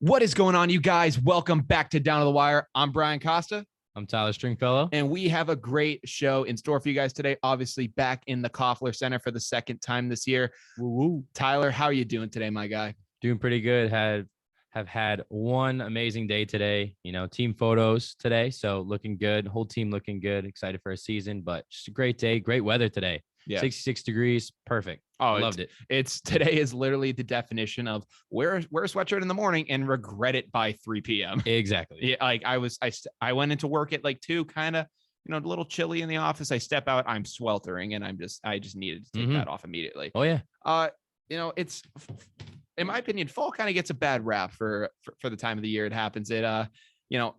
What is going on, you guys? Welcome back to Down to the Wire. I'm Brian Costa. I'm Tyler Stringfellow. And we have a great show in store for you guys today. Obviously, back in the Koffler Center for the second time this year. Woo-woo. Tyler, how are you doing today, my guy? Doing pretty good. Have had one amazing day today. Team photos today. So looking good. Whole team looking good. Excited for a season, but just a great day. Great weather today. Yeah. 66 degrees. Perfect. Oh, loved it. Today is literally the definition of wear a sweatshirt in the morning and regret it by 3 p.m. Exactly. Yeah, like I went into work at like 2, kind of, a little chilly in the office. I step out, I'm sweltering, and I just needed to take that off immediately. Oh yeah. It's, in my opinion, fall kind of gets a bad rap for the time of the year it happens.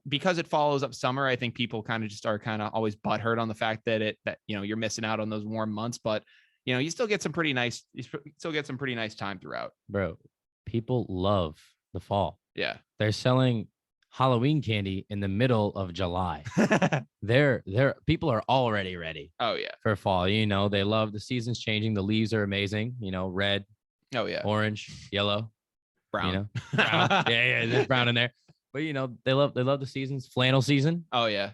Because it follows up summer, I think people kind of just are kind of always butthurt on the fact that you're missing out on those warm months, but you still get some pretty nice time throughout. Bro, people love the fall. Yeah. They're selling Halloween candy in the middle of July. People are already ready. Oh yeah. For fall. They love the seasons changing. The leaves are amazing. Red. Oh yeah. Orange, yellow, brown. Brown. Yeah, there's brown in there. But they love the seasons. Flannel season. Oh yeah.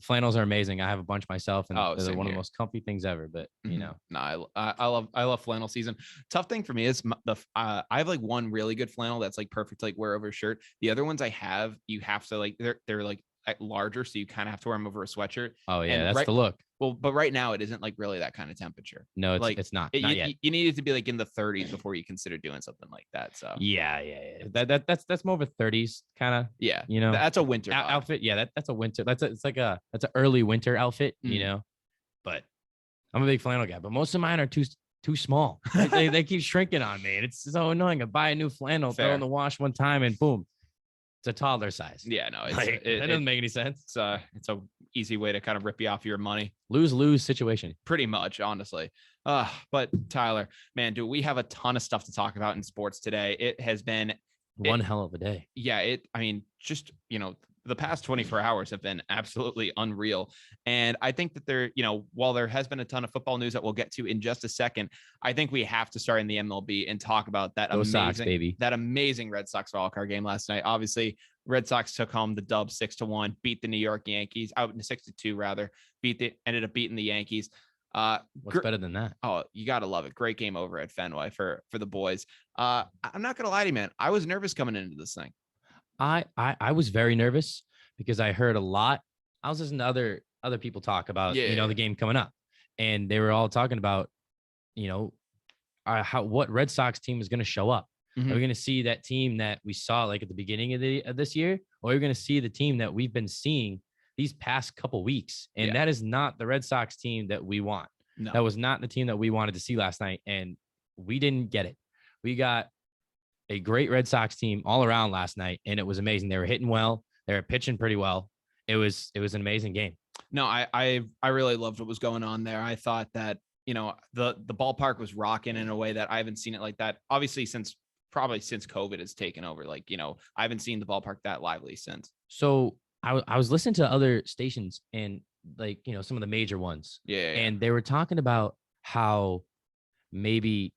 Flannels are amazing. I have a bunch myself, and they're one of the most comfy things ever. But No, I love flannel season. Tough thing for me is I have like one really good flannel that's like perfect to like wear over a shirt. The other ones I have, you have to like they're like larger, so you kind of have to wear them over a sweatshirt. Oh yeah, that's the look. Well, but right now it isn't like really that kind of temperature. No, it's not. Not yet. You need it to be like in the 30s before you consider doing something like that. So yeah. That's more of a 30s kind of. Yeah, that's a winter outfit. Yeah, that's a winter. That's an early winter outfit. But I'm a big flannel guy. But most of mine are too small. they keep shrinking on me, and it's so annoying. I buy a new flannel, throw in the wash one time, and boom. It's a toddler size. Yeah, no, that doesn't make any sense. It's a easy way to kind of rip you off your money. Lose situation. Pretty much, honestly. But Tyler, man, we have a ton of stuff to talk about in sports today. It has been one hell of a day. Yeah, the past 24 hours have been absolutely unreal. And I think that while there has been a ton of football news that we'll get to in just a second, I think we have to start in the MLB and talk about that amazing Red Sox wildcard game last night. Obviously, Red Sox took home the dub 6-1, beat the New York Yankees out in 6-2 rather, ended up beating the Yankees. What's better than that? Oh, you got to love it. Great game over at Fenway for the boys. I'm not going to lie to you, man. I was nervous coming into this thing. I was very nervous because I heard a lot. I was listening to other people talk about, the game coming up, and they were all talking about, what Red Sox team is going to show up. Mm-hmm. Are we going to see that team that we saw like at the beginning of this year, or are we going to see the team that we've been seeing these past couple weeks? And that is not the Red Sox team that we want. No. That was not the team that we wanted to see last night, and we didn't get it. We got a great Red Sox team all around last night, and it was amazing. They were hitting well. They were pitching pretty well. It was an amazing game. No, I really loved what was going on there. I thought that, the ballpark was rocking in a way that I haven't seen it like that. Obviously, since COVID has taken over, I haven't seen the ballpark that lively since. So I was listening to other stations and some of the major ones. Yeah. And they were talking about how maybe,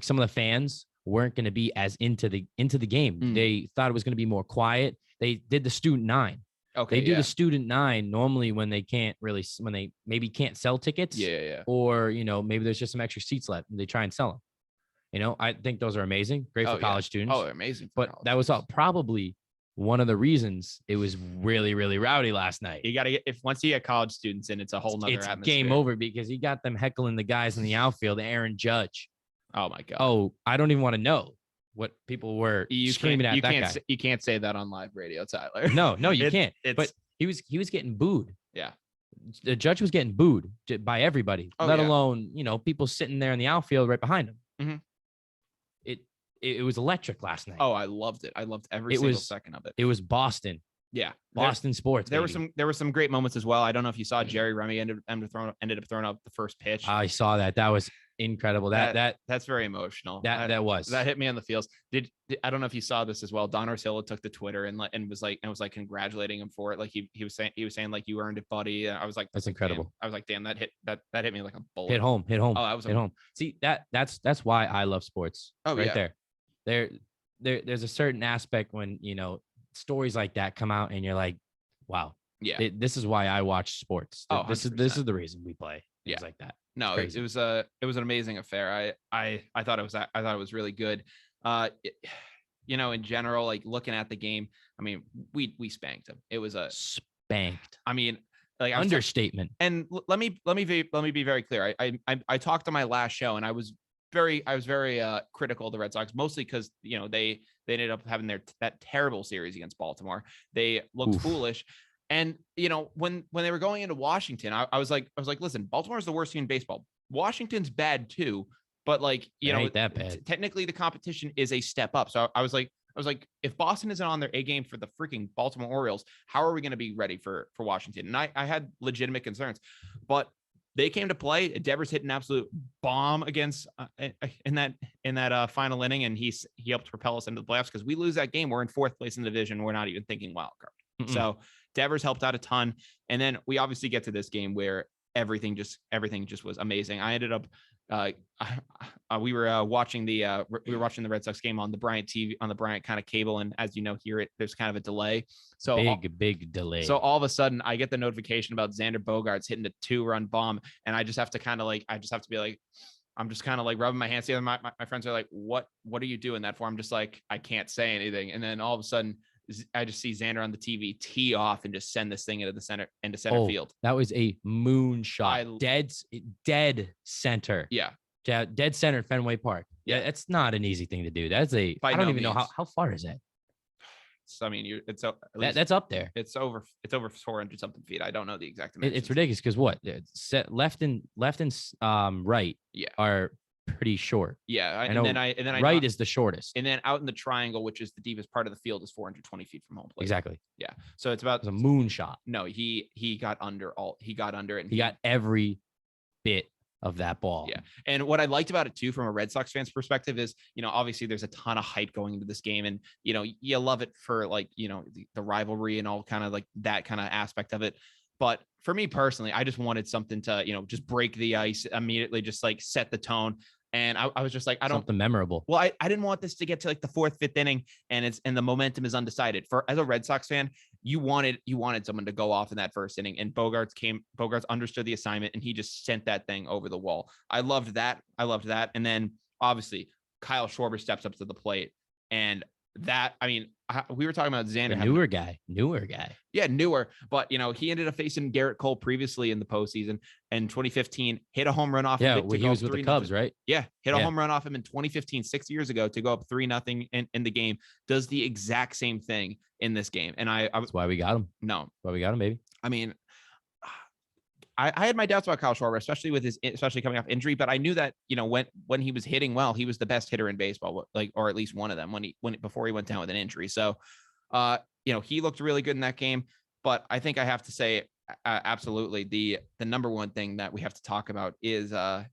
some of the fans weren't going to be as into the game. They thought it was going to be more quiet. They did the student 9. Okay. They do the student 9 normally when they maybe can't sell tickets. Yeah. Or, maybe there's just some extra seats left and they try and sell them. I think those are amazing. Great for college students. Oh, they're amazing. But that was probably one of the reasons it was really, really rowdy last night. You got to once you get college students in, it's a whole nother atmosphere. Game over because you got them heckling the guys in the outfield, Aaron Judge. Oh my God. Oh, I don't even want to know what people were screaming at that guy. You can't say that on live radio, Tyler. No, you can't. But he was getting booed. Yeah. The Judge was getting booed by everybody, let alone, people sitting there in the outfield right behind him. Mm-hmm. It was electric last night. Oh, I loved it. I loved every single second of it. It was Boston. Yeah. Boston sports. There were some great moments as well. I don't know if you saw Jerry Remy ended up throwing up the first pitch. I saw that. That was incredible. That's very emotional. That hit me on the feels. I don't know if you saw this as well. Don Orsillo took to Twitter and was like congratulating him for it. Like he was saying like, you earned it, buddy. And I was like, that's incredible. Damn. I was like, damn, that hit me like a bullet. Hit home. Oh, that was hit home. See, that's why I love sports. Oh, right there. there's a certain aspect when, stories like that come out and you're like, wow, Yeah. this is why I watch sports. Oh, This is the reason we play things like that. No, it was an amazing affair. I thought it was really good. In general, like looking at the game, I mean, we spanked them. It was a spanked. I mean, like understatement. And let me be very clear. I talked on my last show, and I was very critical of the Red Sox, mostly because they ended up having that terrible series against Baltimore. They looked foolish. And when they were going into Washington, I was like, listen, Baltimore's the worst team in baseball. Washington's bad too, but like ain't that bad. Technically, the competition is a step up. So I was like, if Boston isn't on their A game for the freaking Baltimore Orioles, how are we going to be ready for Washington? And I had legitimate concerns, but they came to play. Devers hit an absolute bomb against in that final inning, and he helped propel us into the playoffs, because we lose that game, we're in 4th place in the division. We're not even thinking wild card. Mm-mm. So Devers helped out a ton. And then we obviously get to this game where everything just was amazing. I ended up we were watching the Red Sox game on the Bryant TV, on the Bryant kind of cable, and as here there's kind of a delay. So big delay. So all of a sudden I get the notification about Xander Bogaerts hitting a 2-run bomb, and I just have to kind of like be like, I'm just kind of like rubbing my hands together. My friends are like, what are you doing that for? I'm just like, I can't say anything. And then all of a sudden I just see Xander on the TV tee off and just send this thing into center field. That was a moonshot. Dead center. Yeah. Dead center at Fenway Park. Yeah. That's not an easy thing to do. That's I don't even know how far is that? So, I mean, that's up there. It's over 400 something feet. I don't know the exact dimensions. It's ridiculous, because what? Left and right are pretty short. Yeah, and then right is the shortest. And then out in the triangle, which is the deepest part of the field, is 420 feet from home plate. Exactly. Yeah. So it's about a moonshot. No, he got under it, and he got every bit of that ball. Yeah. And what I liked about it too, from a Red Sox fan's perspective, is, obviously there's a ton of hype going into this game, and, you love it for like, the rivalry and all kind of like that kind of aspect of it. But for me personally, I just wanted something to, just break the ice immediately, just like set the tone. And I was just like, something memorable. Well, I didn't want this to get to like the 4th, 5th inning, and the momentum is undecided. As a Red Sox fan, you wanted someone to go off in that 1st inning, and Bogaerts understood the assignment, and he just sent that thing over the wall. I loved that. And then obviously Kyle Schwarber steps up to the plate, and that, I mean, we were talking about Xander, newer guy. Yeah, newer. But he ended up facing Gerrit Cole previously in the postseason in 2015. Hit a home run off. Yeah, he was with the Cubs, right? Yeah, hit a home run off him in 2015, 6 years ago, to go up 3-0 in the game. Does the exact same thing in this game, and that's why we got him. No, that's why we got him, baby. I mean, I had my doubts about Kyle Schwarber, especially coming off injury, but I knew that, when he was hitting well, he was the best hitter in baseball, or at least one of them before he went down with an injury. So, he looked really good in that game. But I think I have to say, absolutely, the number one thing that we have to talk about is, the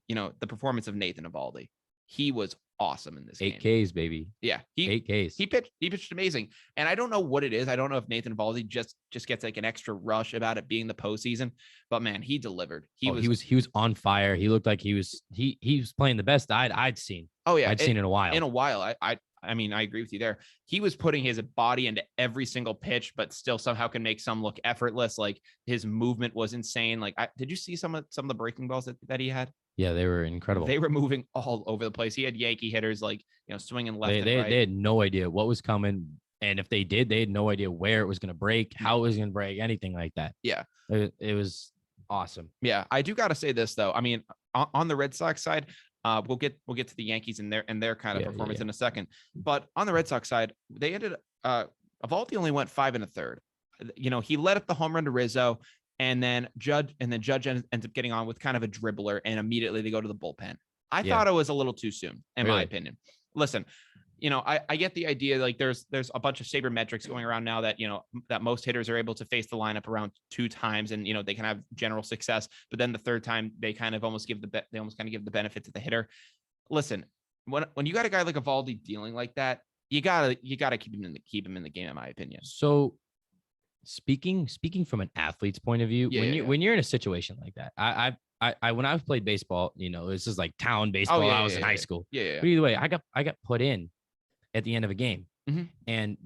performance of Nathan Eovaldi. He was awesome in this game. 8 Ks, baby. Yeah, 8 Ks. He pitched amazing, and I don't know what it is. I don't know if Nathan Eovaldi just gets like an extra rush about it being the postseason, but man, he delivered. He was on fire. He looked like he was playing the best I'd seen. Oh yeah, I'd seen in a while. In a while, I mean, I agree with you there. He was putting his body into every single pitch, but still somehow can make some look effortless. Like, his movement was insane. Like, did you see some of the breaking balls that he had? Yeah, they were incredible. They were moving all over the place. He had Yankee hitters swinging left and right. They had no idea what was coming, and if they did, they had no idea where it was going to break, how it was going to break, anything like that. Yeah, it was awesome. Yeah, I do got to say this though. I mean, on the Red Sox side, we'll get to the Yankees and their kind of performance in a second. But on the Red Sox side, they ended Avaldi only went 5 1/3. He led up the home run to Rizzo. And then Judge ends up getting on with kind of a dribbler, and immediately they go to the bullpen. I thought it was a little too soon, in my opinion. Listen, I get the idea. Like, there's a bunch of sabermetrics going around now that, that most hitters are able to face the lineup around 2 times, and, they can have general success. But then the 3rd time, they kind of almost give the benefit to the hitter. Listen, when you got a guy like Eovaldi dealing like that, you gotta keep him in the game, in my opinion. So, speaking from an athlete's point of view, when you're in a situation like that, I when I've played baseball, this is like town baseball. I was in high school. Yeah. But either way, I got put in, at the end of a game. Mhm. And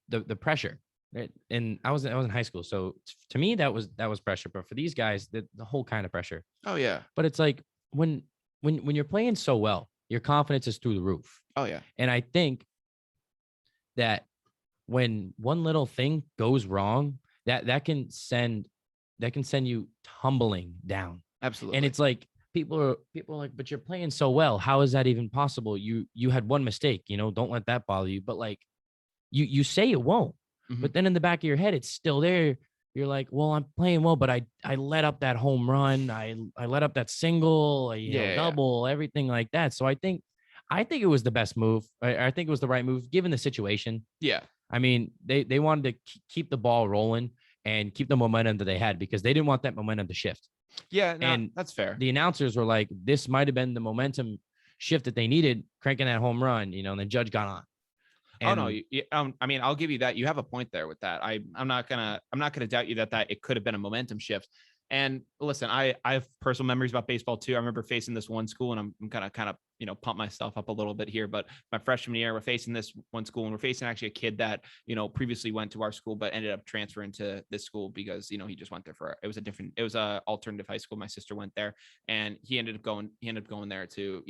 the pressure. Right? And I was in high school. So to me, that was pressure. But for these guys, the whole kind of pressure. Oh yeah. But it's like when you're playing so well, your confidence is through the roof. Oh yeah. And I think that when one little thing goes wrong, that can send you tumbling down. Absolutely. And it's like people are like, but you're playing so well. How is that even possible? You had one mistake, don't let that bother you. But like you say it won't, but then in the back of your head, it's still there. You're like, well, I'm playing well, but I let up that home run. I let up that single, double, everything like that. So I think it was the best move. I think it was the right move given the situation. Yeah. I mean, they wanted to keep the ball rolling and keep the momentum that they had because they didn't want that momentum to shift. Yeah, no, and that's fair. The announcers were like, this might have been the momentum shift that they needed, cranking that home run, and then Judge got on. And, I mean, I'll give you that. You have a point there with that. I'm not gonna doubt you that it could have been a momentum shift. And listen, I have personal memories about baseball too. I remember facing this one school, and I'm gonna kind of pump myself up a little bit here. But my freshman year, we're facing this one school, and we're facing actually a kid that previously went to our school, but ended up transferring to this school because he just went there it was a alternative high school. My sister went there, and he ended up going there to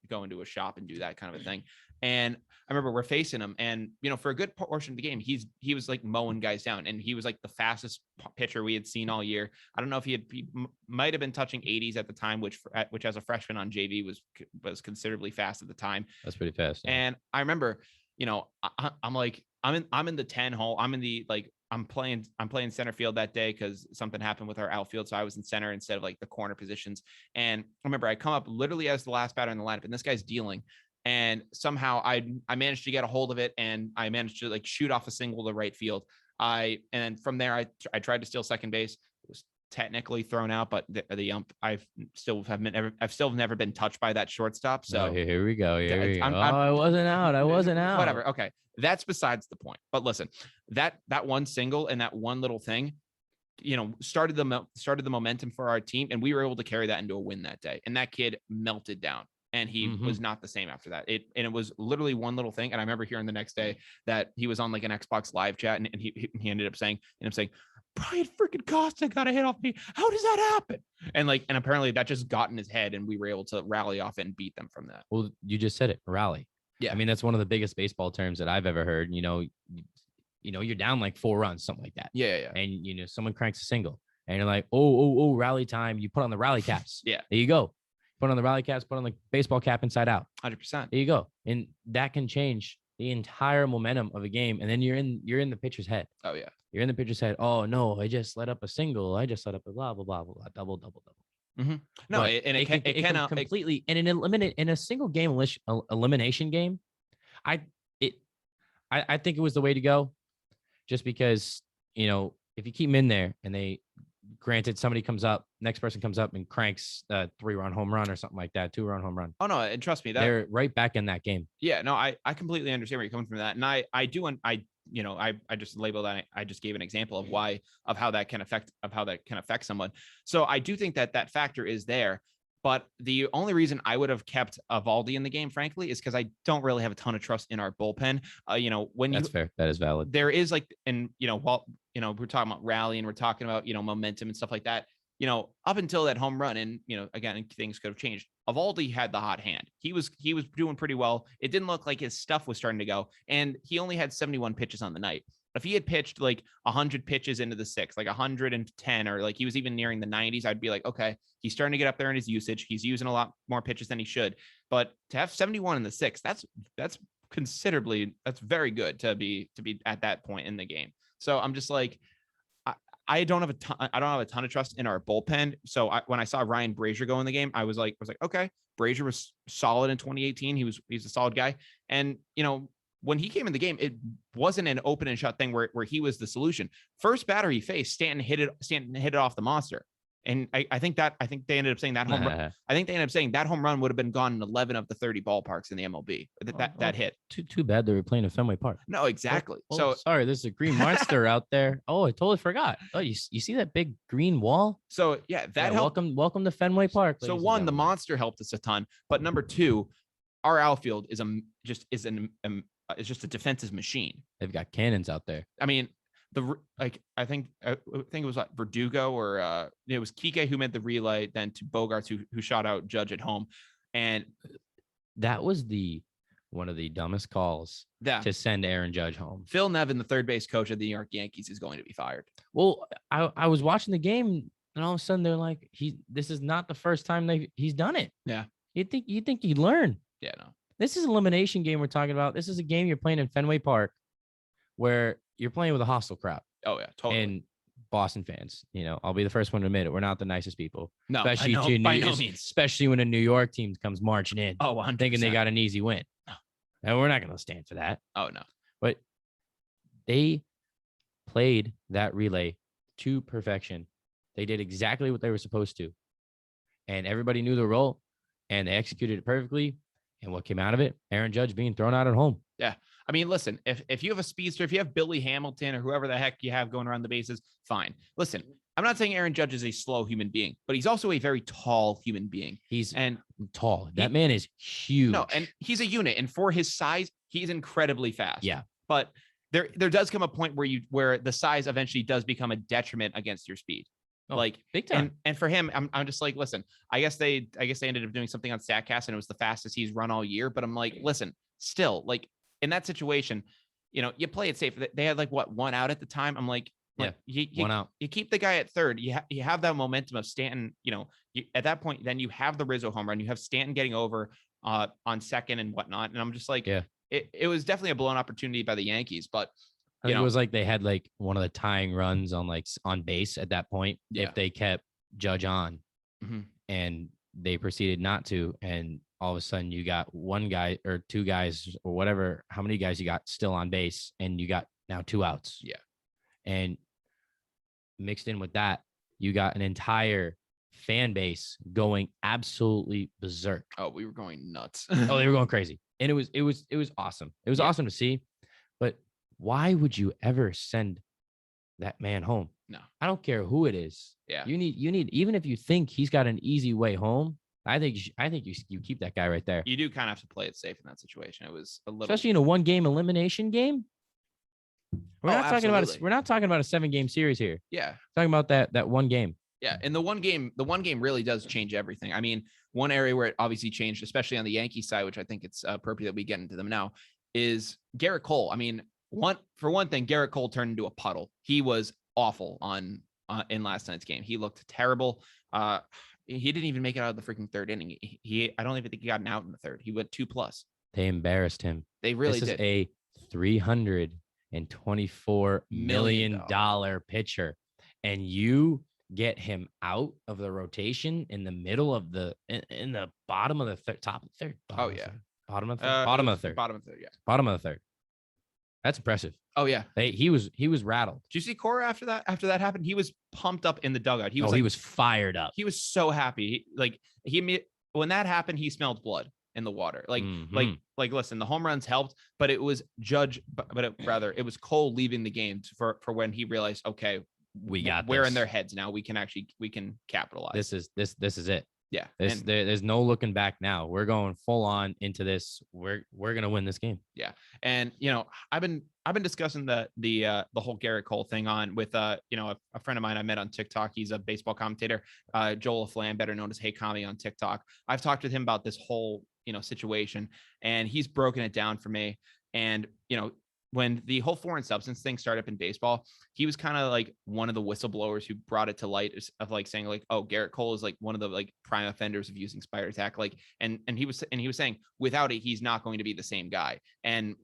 go into a shop and do that kind of a thing. And I remember we're facing him, and for a good portion of the game, he was like mowing guys down, and he was like the fastest pitcher we had seen all year. I don't know if he might have been touching 80s at the time, which as a freshman on JV was considerably fast at the time. That's pretty fast. Yeah. And I remember, I'm like, I'm in the 10 hole. I'm in the I'm playing center field that day because something happened with our outfield. So I was in center instead of like the corner positions. And I remember I come up literally as the last batter in the lineup, and this guy's dealing. And somehow I managed to get a hold of it, and I managed to shoot off a single to right field. And from there I tried to steal second base. It was technically thrown out, but the ump I've still never been touched by that shortstop. So here we go. I wasn't out. Whatever. Okay, that's besides the point. But listen, that one single and that one little thing, started the momentum for our team, and we were able to carry that into a win that day. And that kid melted down. And he was not the same after that. It was literally one little thing. And I remember hearing the next day that he was on like an Xbox live chat, and he ended up saying, Brian freaking Costa got a hit off me. How does that happen? And apparently that just got in his head, and we were able to rally off it and beat them from that. Well, you just said it, rally. Yeah. I mean, that's one of the biggest baseball terms that I've ever heard. You're down like 4 runs, something like that. Yeah. And someone cranks a single, and you're like, oh, rally time. You put on the rally caps. Yeah. There you go. Put on the rally caps, put on the baseball cap inside out. 100%. There you go. And that can change the entire momentum of a game. And then you're in the pitcher's head. Oh yeah. You're in the pitcher's head. Oh no, I just let up a single. I just let up a blah, blah, blah, blah, blah, double. Mm-hmm. No, it can completely in a single game elimination game. I think it was the way to go, just because, if you keep them in there and granted, somebody next person comes up and cranks a 3-run home run or something like that, 2-run home run. Oh no, and trust me, they're right back in that game. Yeah, no, I completely understand where you're coming from that, and I just labeled that. I just gave an example of how that can affect someone. So I do think that factor is there. But the only reason I would have kept Avaldi in the game, frankly, is because I don't really have a ton of trust in our bullpen. That's fair. That is valid. There is we're talking about rally, and we're talking about, momentum and stuff like that. Up until that home run, and again, things could have changed. Avaldi had the hot hand. He was doing pretty well. It didn't look like his stuff was starting to go, and he only had 71 pitches on the night. If he had pitched like 100 pitches into the 6, like 110, or like he was even nearing the 90s, I'd be like, okay, he's starting to get up there in his usage. He's using a lot more pitches than he should. But to have 71 in the 6, that's very good to be at that point in the game. So I'm just like, I don't have a ton of trust in our bullpen. So when I saw Ryan Brazier go in the game, I was like, okay, Brazier was solid in 2018. He's a solid guy. And, when he came in the game, it wasn't an open and shut thing where he was the solution. First batter he faced, Stanton hit it off the monster. And I think they ended up saying that home run. I think they ended up saying that home run would have been gone in 11 of the 30 ballparks in the MLB. That hit. Too bad they were playing at Fenway Park. No, exactly. So sorry, there's a green monster out there. Oh, I totally forgot. Oh, you see that big green wall? So yeah, that helped. Welcome to Fenway Park. So one, the monster helped us a ton, but number two, our outfield is is just a defensive machine. They've got cannons out there. I mean, I think it was like Verdugo or it was Kike who made the relay then to Bogarts who shot out Judge at home. And that was one of the dumbest calls to send Aaron Judge home. Phil Nevin, the third base coach of the New York Yankees, is going to be fired. Well, I was watching the game and all of a sudden they're like, this is not the first time he's done it. Yeah. You think he'd learn. Yeah, no. This is an elimination game we're talking about. This is a game you're playing in Fenway Park where you're playing with a hostile crowd. Oh, yeah, totally. And Boston fans, I'll be the first one to admit it. We're not the nicest people. No, especially by no means. Especially when a New York team comes marching in. Oh, 100%. Thinking they got an easy win. No. And we're not going to stand for that. Oh, no. But they played that relay to perfection. They did exactly what they were supposed to. And everybody knew the role and they executed it perfectly. And what came out of it? Aaron Judge being thrown out at home. Yeah. I mean, listen, if you have a speedster, if you have Billy Hamilton or whoever the heck you have going around the bases, fine. Listen, I'm not saying Aaron Judge is a slow human being, but he's also a very tall human being. He's tall. That man is huge. No, and he's a unit. And for his size, he's incredibly fast. Yeah. But there does come a point where the size eventually does become a detriment against your speed. Like big time. And for him, I'm just like, listen, I guess they ended up doing something on StatCast and it was the fastest he's run all year. But I'm like, listen, still, like in that situation, you play it safe. They had like one out at the time. I'm like, yeah, one out. You keep the guy at third. You have that momentum of Stanton. At that point, then you have the Rizzo home run. You have Stanton getting over on second and whatnot. And I'm just like, yeah, it was definitely a blown opportunity by the Yankees, but. I think it was like they had like one of the tying runs on base at that point. Yeah. If they kept Judge on and they proceeded not to, and all of a sudden you got one guy or two guys or whatever, how many guys you got still on base and you got now 2 outs. Yeah. And mixed in with that, you got an entire fan base going absolutely berserk. Oh, we were going nuts. Oh, they were going crazy. And it was awesome. It was awesome to see, but why would you ever send that man home? No, I don't care who it is. Yeah. You need, even if you think he's got an easy way home, I think you keep that guy right there. You do kind of have to play it safe in that situation. It was a little, especially in a 1-game elimination game. We're not talking about a 7-game series here. Yeah. We're talking about that one game. Yeah. And the one game really does change everything. I mean, one area where it obviously changed, especially on the Yankee side, which I think it's appropriate that we get into them now, is Gerrit Cole. I mean, for one thing, Gerrit Cole turned into a puddle. He was awful in last night's game. He looked terrible. He didn't even make it out of the freaking third inning. I don't even think he got an out in the third. He went 2+. They embarrassed him. They really did. This is a $324 million pitcher, and you get him out of the rotation in the middle of in the bottom of the third, top of the third. Bottom of the third. Bottom of the third. Yeah. Bottom of the third. That's impressive. Oh yeah. He was rattled. Did you see Cora after that happened? He was pumped up in the dugout. He was fired up. He was so happy. When that happened, he smelled blood in the water. Listen, the home runs helped, but it was it was Cole leaving the game for when he realized, okay, we're in their heads now. We can capitalize. This is it. Yeah. There's no looking back now. We're going full on into this. We're going to win this game. Yeah. And, I've been discussing the whole Gerrit Cole thing with, a friend of mine I met on TikTok. He's a baseball commentator, Joel Flan, better known as Hey Kami on TikTok. I've talked with him about this whole, situation, and he's broken it down for me. And, when the whole foreign substance thing started up in baseball, he was kind of like one of the whistleblowers who brought it to light of like saying like, oh, Gerrit Cole is like one of the like prime offenders of using spider tack. Like, and he was saying without it, he's not going to be the same guy. And,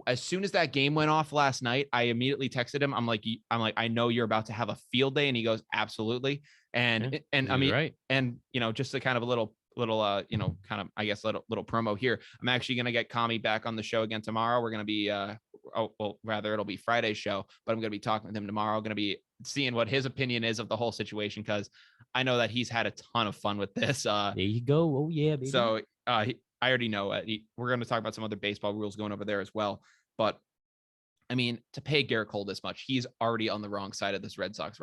as soon as that game went off last night, I immediately texted him. I'm like, I know you're about to have a field day. And he goes, absolutely. And I mean, right. And, just a kind of a little, kind of, I guess, little promo here. I'm actually going to get Kami back on the show again tomorrow. We're going to be, it'll be Friday's show, but I'm going to be talking with him tomorrow. I'm going to be seeing what his opinion is of the whole situation, because I know that he's had a ton of fun with this. There you go. Oh yeah, baby. So I already know we're going to talk about some other baseball rules going over there as well. But I mean, to pay Gerrit Cole this much, he's already on the wrong side of this Red Sox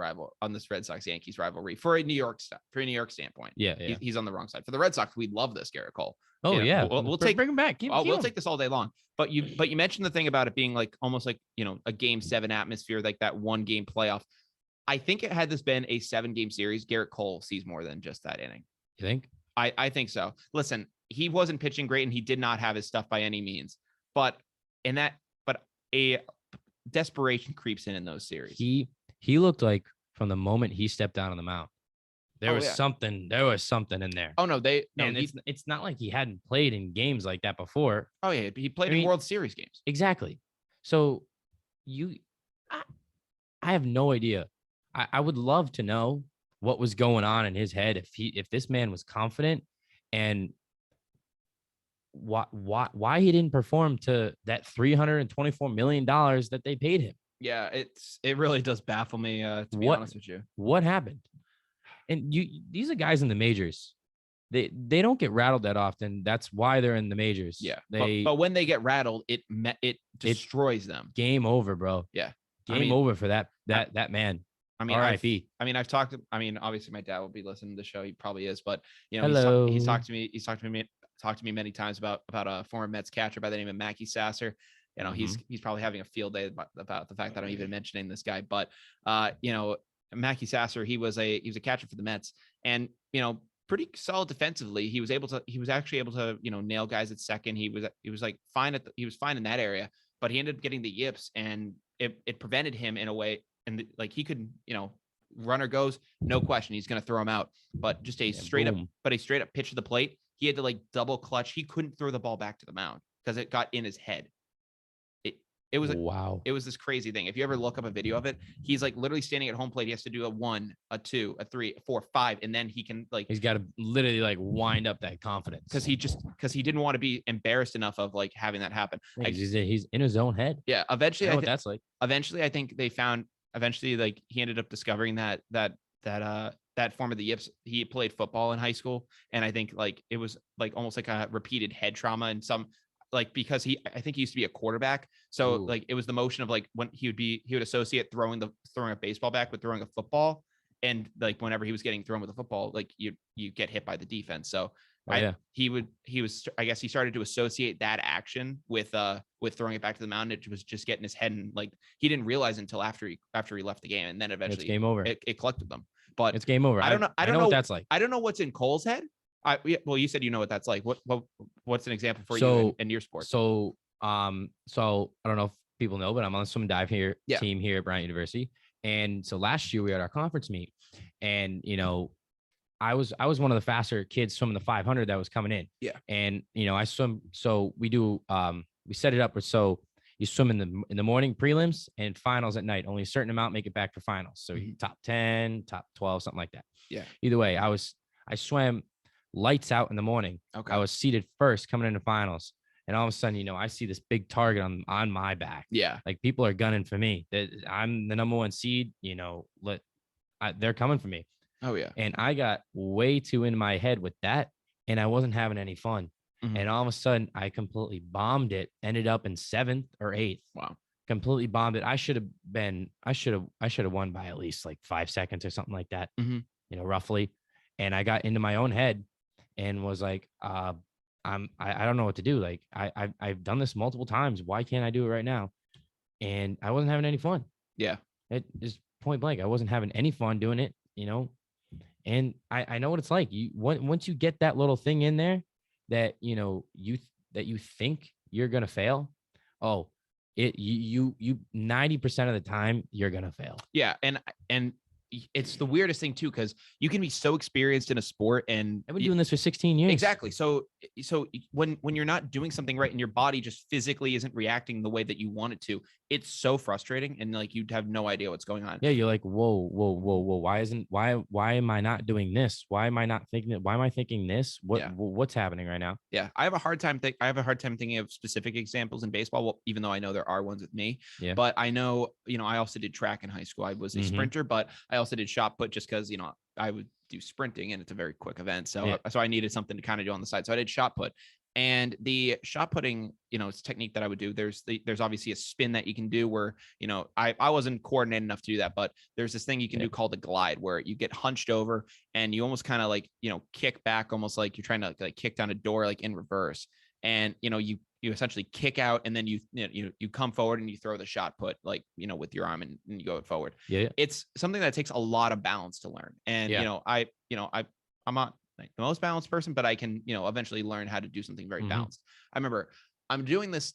Yankees rivalry for a New York standpoint. Yeah. He's on the wrong side. For the Red Sox, we love this Gerrit Cole. Oh, You know, yeah. we'll bring him back. We'll take this all day long. But you mentioned the thing about it being like almost like, a Game 7 atmosphere, like that 1-game playoff. I think had this been a 7-game series, Gerrit Cole sees more than just that inning. You think? I think so. Listen, he wasn't pitching great and he did not have his stuff by any means. But a desperation creeps in those series. He looked like from the moment he stepped down on the mound, there was something in there. Oh no, it's not like he hadn't played in games like that before. Oh yeah, he played in World Series games. Exactly. So I have no idea. I would love to know what was going on in his head if this man was confident, and why he didn't perform to that $324 million that they paid him. Yeah, it really does baffle me, to be honest with you. What happened? And these are guys in the majors. They don't get rattled that often. That's why they're in the majors. Yeah. But when they get rattled, it destroys them. Game over, bro. Yeah. Game over for that man. I mean, RIP. Obviously my dad will be listening to the show. He probably is, but Hello. he's talked to me many times about a former Mets catcher by the name of Mackey Sasser. He's probably having a field day about the fact that I'm even mentioning this guy, but Mackey Sasser, he was a catcher for the Mets, and pretty solid defensively. He was actually able to nail guys at second. He was like fine he was fine in that area, but he ended up getting the yips, and it prevented him in a way. And like he could, runner goes, no question, he's going to throw him out. But just a straight up pitch to the plate. He had to like double clutch. He couldn't throw the ball back to the mound because it got in his head. It was wow. It was this crazy thing. If you ever look up a video of it, he's like literally standing at home plate. He has to do a 1, a 2, a 3, a 4, 5, and then he can he's got to literally like wind up that confidence because he didn't want to be embarrassed enough of like having that happen. He's in his own head. Yeah. Eventually, I know what that's like. Eventually, I think they found. Eventually, like he ended up discovering that form of the yips. He played football in high school, and I think like it was like almost like a repeated head trauma and some. Like, because I think he used to be a quarterback. So like it was the motion of like when he would associate throwing a baseball back with throwing a football. And like, whenever he was getting thrown with a football, like you get hit by the defense. So I guess he started to associate that action with throwing it back to the mound. It was just getting his head, and like, he didn't realize until after he left the game. And then eventually it's game over. It collected them, but it's game over. I don't know what that's like. I don't know what's in Cole's head. Well, you said what that's like. What's an example for you in your sport? So I don't know if people know, but I'm on the swim and dive team here at Bryant University. And so last year we had our conference meet, and I was one of the faster kids swimming the 500 that was coming in. Yeah. And I swim. So we do we set it up so you swim in the morning prelims and finals at night. Only a certain amount make it back for finals. So top 10, top 12, something like that. Yeah. Either way, I swam lights out in the morning. Okay. I was seated first coming into finals, and all of a sudden, I see this big target on my back. Yeah. Like, people are gunning for me. I'm the number 1 seed. They're coming for me. Oh yeah. And I got way too in my head with that, and I wasn't having any fun. Mm-hmm. And all of a sudden, I completely bombed it. Ended up in 7th or 8th. Wow. Completely bombed it. I should have won by at least like 5 seconds or something like that. Mm-hmm. Roughly. And I got into my own head and was like, I don't know what to do. Like, I've done this multiple times. Why can't I do it right now? And I wasn't having any fun. Yeah. It is point blank. I wasn't having any fun doing it, and I know what it's like. Once you get that little thing in there that, you think you're going to fail. Oh, you 90% of the time you're going to fail. Yeah. And it's the weirdest thing too, because you can be so experienced in a sport, and I've been doing this for 16 years. Exactly. So when you're not doing something right and your body just physically isn't reacting the way that you want it to, it's so frustrating, and like, you'd have no idea what's going on. Yeah, you're like, whoa. Why am I not doing this? Why am I not thinking that? Why am I thinking this? What's happening right now? Yeah, I have a hard time thinking of specific examples in baseball. Well, even though I know there are ones with me. Yeah. But I know, I also did track in high school. I was a sprinter, but I also did shot put just because I would do sprinting, and it's a very quick event. So I needed something to kind of do on the side. So I did shot put, And the shot putting, it's a technique that I would do. There's obviously a spin that you can do where, I wasn't coordinated enough to do that, but there's this thing you can do called a glide where you get hunched over and you almost kind of like, kick back, almost like you're trying to like kick down a door, like in reverse. And, you essentially kick out and then you come forward and you throw the shot put like, with your arm and you go forward. Yeah. It's something that takes a lot of balance to learn. And, I'm not like the most balanced person, but I can, eventually learn how to do something very balanced. I remember I'm doing this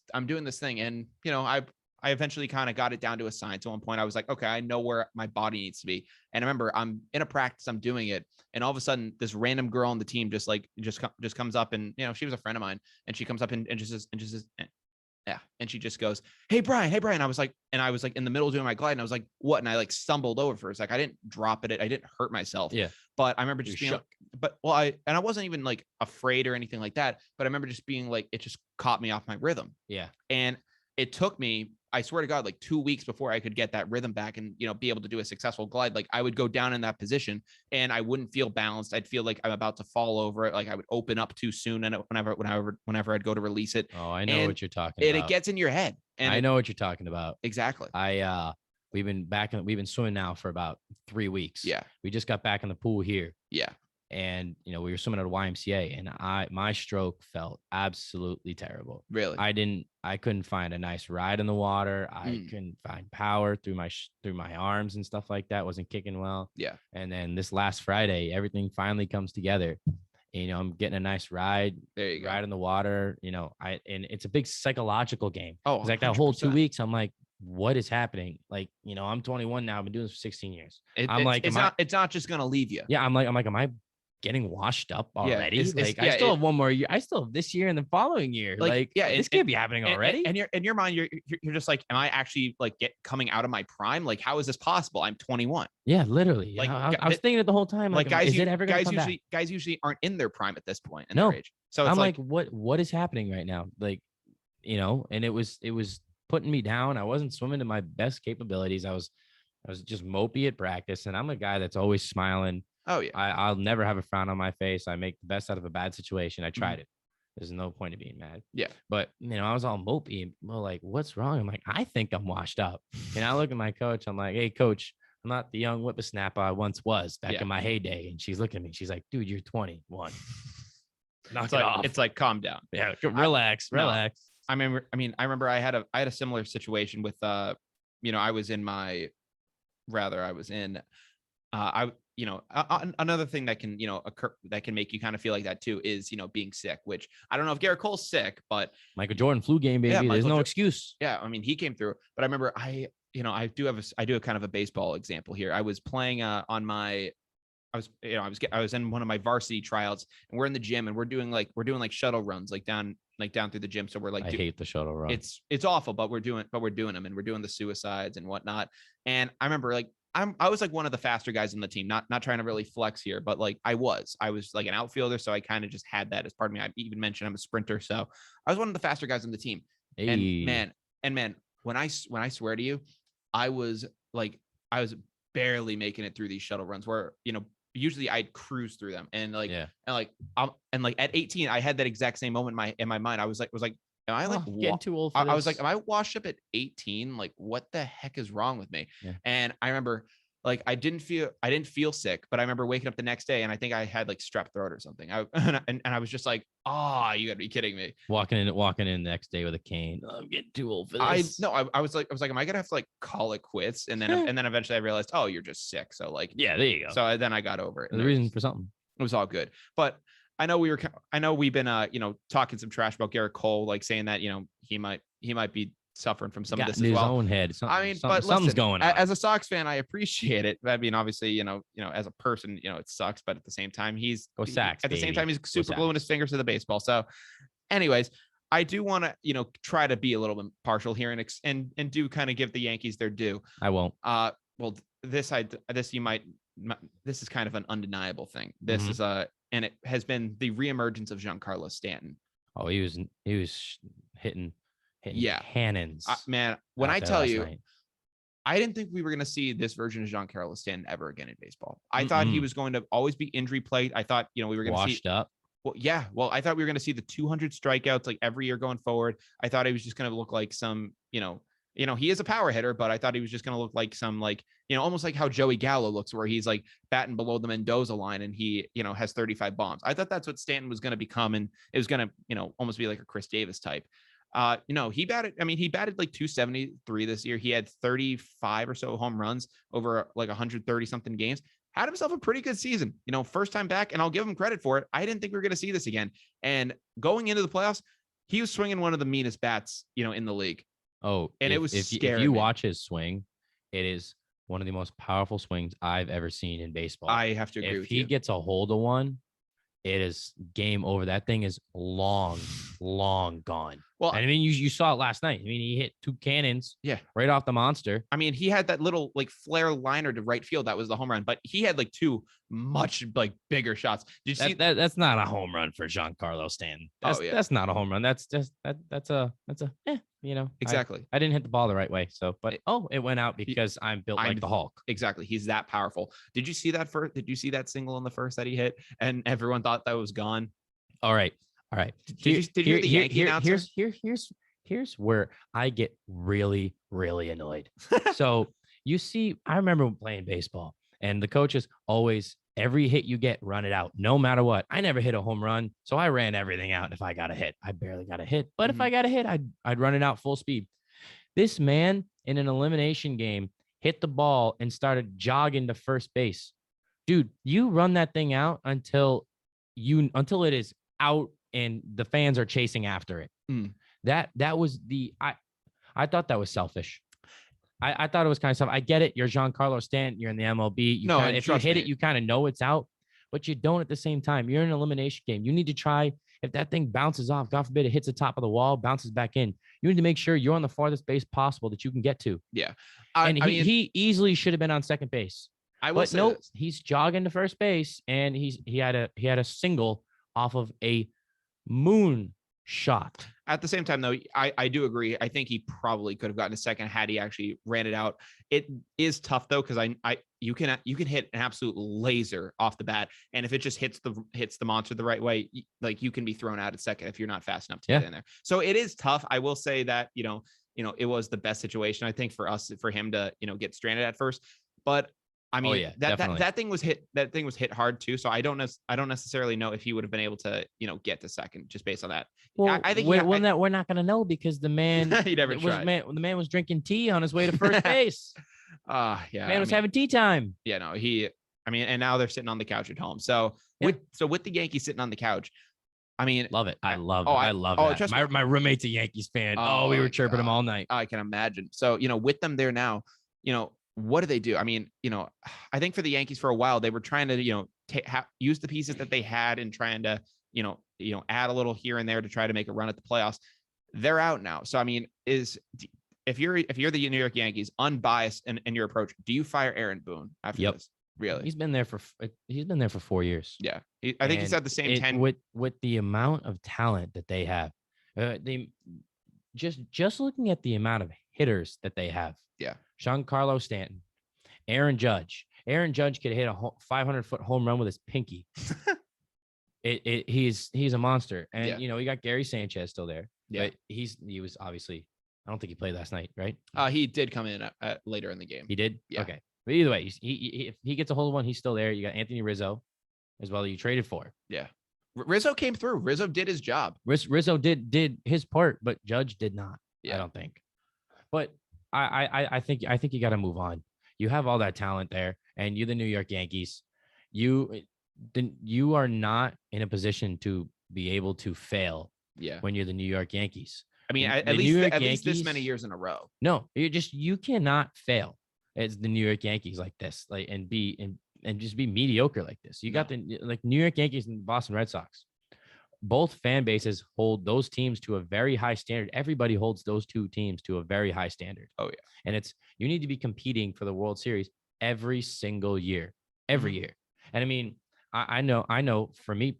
thing and, I eventually kind of got it down to a science. At one point I was like, okay, I know where my body needs to be. And I remember I'm in a practice, I'm doing it. And all of a sudden this random girl on the team just comes up and, she was a friend of mine and she comes up and just says, yeah. And she just goes, hey, Brian. I was like in the middle of doing my glide and I was like, what? And I like stumbled over for a sec. I didn't drop it. I didn't hurt myself. Yeah. But I remember just being like, I wasn't even like afraid or anything like that. But I remember just being like, it just caught me off my rhythm. Yeah. And it took me, I swear to God, like 2 weeks before I could get that rhythm back and, be able to do a successful glide. Like I would go down in that position and I wouldn't feel balanced. I'd feel like I'm about to fall over it. Like I would open up too soon. And whenever I'd go to release it. Oh, I know what you're talking about. It gets in your head. And I know what you're talking about. Exactly. We've been swimming now for about 3 weeks. Yeah. We just got back in the pool here. Yeah. And, we were swimming at a YMCA and my stroke felt absolutely terrible. Really? I couldn't find a nice ride in the water. I couldn't find power through my arms and stuff like that. Wasn't kicking well. Yeah. And then this last Friday, everything finally comes together. And, I'm getting a nice ride. There you go. Ride in the water, and it's a big psychological game. Oh, like that whole 2 weeks, I'm like, what is happening? Like, I'm 21 now. I've been doing this for 16 years. It's not just going to leave you. Yeah. I'm like, am I getting washed up already? I still have one more year. I still have this year and the following year. This can't be happening already. And in your mind, you're just like, am I actually like coming out of my prime? Like, how is this possible? I'm 21. Yeah, literally. Like I was thinking it the whole time. Like, is it ever going to come back? Guys usually aren't in their prime at this point in their age. So it's I'm like, what is happening right now? Like, and it was putting me down. I wasn't swimming to my best capabilities. I was just mopey at practice, and I'm a guy that's always smiling. Oh yeah. I'll never have a frown on my face. I make the best out of a bad situation. I tried it. There's no point in being mad. Yeah. But I was all mopey. Well, like, what's wrong? I'm like, I think I'm washed up. And I look at my coach. I'm like, hey, coach, I'm not the young whippersnapper I once was back in my heyday. And she's looking at me. She's like, dude, you're 21. Knock it off. It's like, calm down. Yeah. Relax. I remember I had a similar situation with, I was in another thing that can, occur that can make you kind of feel like that too is, being sick, which I don't know if Gerrit Cole's sick, but Michael Jordan flu game, baby. Yeah, there's no excuse. Yeah. I mean, he came through, but I remember I do a kind of a baseball example here. I was playing I was in one of my varsity tryouts and we're in the gym and we're doing like shuttle runs, like down through the gym. So we're like, I hate the shuttle run. It's awful, but we're doing them and we're doing the suicides and whatnot. And I remember like, I was like one of the faster guys on the team, not trying to really flex here, but like I was like an outfielder. So I kind of just had that as part of me. I even mentioned I'm a sprinter. So I was one of the faster guys on the team. Hey. And man, when I swear to you, I was barely making it through these shuttle runs where, usually I'd cruise through them and at 18, I had that exact same moment in my mind. I was like, am I like getting too old for I this? was like, am I washed up at 18? Like, what the heck is wrong with me? Yeah. And I remember like, I didn't feel sick, but I remember waking up the next day and I think I had like strep throat or something. And I was just like, you gotta be kidding me. Walking in the next day with a cane. Oh, I'm getting too old for this. I was like, am I gonna have to like call it quits? And then eventually I realized, you're just sick. So like, yeah, there you go. So then I got over it. The reason for something. It was all good. But I know we've been, talking some trash about Gerrit Cole, like saying that, he might be suffering from some of this as well. His own head. Something's going on. As a Sox fan, I appreciate it. I mean, obviously, as a person, it sucks, but at the same time, he's super gluing his fingers to the baseball. So anyways, I do want to, try to be a little bit partial here and do kind of give the Yankees their due. I won't. Well, this is kind of an undeniable thing. This is and it has been the reemergence of Giancarlo Stanton. Oh, he was hitting cannons. Man, when I tell you, I didn't think we were going to see this version of Giancarlo Stanton ever again in baseball. I thought he was going to always be injury plagued. I thought, we were going to see washed up. Well, yeah. Well, I thought we were going to see the 200 strikeouts like every year going forward. I thought he was just going to look like some, he is a power hitter, but I thought he was just going to look like some almost like how Joey Gallo looks, where he's like batting below the Mendoza line and he, has 35 bombs. I thought that's what Stanton was going to become, and it was going to, almost be like a Chris Davis type. He batted like 273 this year. He had 35 or so home runs over like 130 something games. Had himself a pretty good season, first time back, and I'll give him credit for it. I didn't think we were going to see this again. And going into the playoffs, he was swinging one of the meanest bats, in the league. Oh, and it was scary. If you watch his swing, it is one of the most powerful swings I've ever seen in baseball. I have to agree with you. If he gets a hold of one, it is game over. That thing is long gone. Well, and I mean, you saw it last night. I mean, he hit 2 cannons, right off the monster. I mean, he had that little like flare liner to right field. That was the home run, but he had like 2 much like bigger shots. Did you see that? That's not a home run for Giancarlo Stanton. That's not a home run. That's just that's a exactly. I didn't hit the ball the right way. So, but it went out because I'm built like the Hulk. Exactly. He's that powerful. Did you see that Did you see that single in the first that he hit and everyone thought that was gone? All right. Did you hear the Yankee announcer? Here's where I get really annoyed. So you see, I remember playing baseball and the coaches always, every hit you get, run it out, no matter what. I never hit a home run, so I ran everything out. If I got a hit, I barely got a hit. But if I got a hit, I'd run it out full speed. This man in an elimination game hit the ball and started jogging to first base. Dude, you run that thing out until it is out and the fans are chasing after it. That was I thought that was selfish. I thought it was kind of stuff. I get it. You're Giancarlo Stanton. You're in the MLB. If you hit it, you kind of know it's out, but you don't at the same time. You're in an elimination game. You need to try. If that thing bounces off, God forbid, it hits the top of the wall, bounces back in. You need to make sure you're on the farthest base possible that you can get to. Yeah. He easily should have been on second base. He's jogging to first base, and he had a single off of a moon shot. At the same time, though, I do agree. I think he probably could have gotten a second had he actually ran it out. It is tough though, because you can hit an absolute laser off the bat, and if it just hits the monster the right way, like you can be thrown out at second if you're not fast enough to get in there. So it is tough. I will say that it was the best situation I think for him to get stranded at first, but I mean, that thing was hit. That thing was hit hard too. So I don't necessarily know if he would have been able to, get to second just based on that. Well, I think we're not going to know because the man the man was drinking tea on his way to first base. Man was having tea time. Yeah, no, and now they're sitting on the couch at home. So with the Yankees sitting on the couch, I mean, love it. I love that. My roommate's a Yankees fan. We were chirping him all night. I can imagine. So with them there now, what do they do? I mean, I think for the Yankees for a while, they were trying to, use the pieces that they had and trying to, add a little here and there to try to make a run at the playoffs. They're out now. So, I mean, if you're the New York Yankees, unbiased in your approach, do you fire Aaron Boone after this? Really? He's been there for 4 years. Yeah. I think he's had the same 10 with the amount of talent that they have. They just looking at the amount of hitters that they have. Yeah. Giancarlo Stanton, Aaron Judge. Aaron Judge could hit a 500-foot home run with his pinky. He's a monster. And, you got Gary Sanchez still there. Yeah. But he was obviously, I don't think he played last night, right? He did come in later in the game. He did? Yeah. Okay. But either way, if he gets a hold of one, he's still there. You got Anthony Rizzo as well that you traded for. Yeah. Rizzo came through. Rizzo did his job. Rizzo did his part, but Judge did not. Yeah. I don't think. But I think you got to move on. You have all that talent there, and you're the New York Yankees. You are not in a position to be able to fail. Yeah. When you're the New York Yankees. I mean, at least this many years in a row. No, you cannot fail as the New York Yankees like this, and just be mediocre like this. You got the New York Yankees and Boston Red Sox. Both fan bases hold those teams to a very high standard. Everybody holds those two teams to a very high standard. Oh yeah. And you need to be competing for the World Series every single year, every year. And I mean, I know for me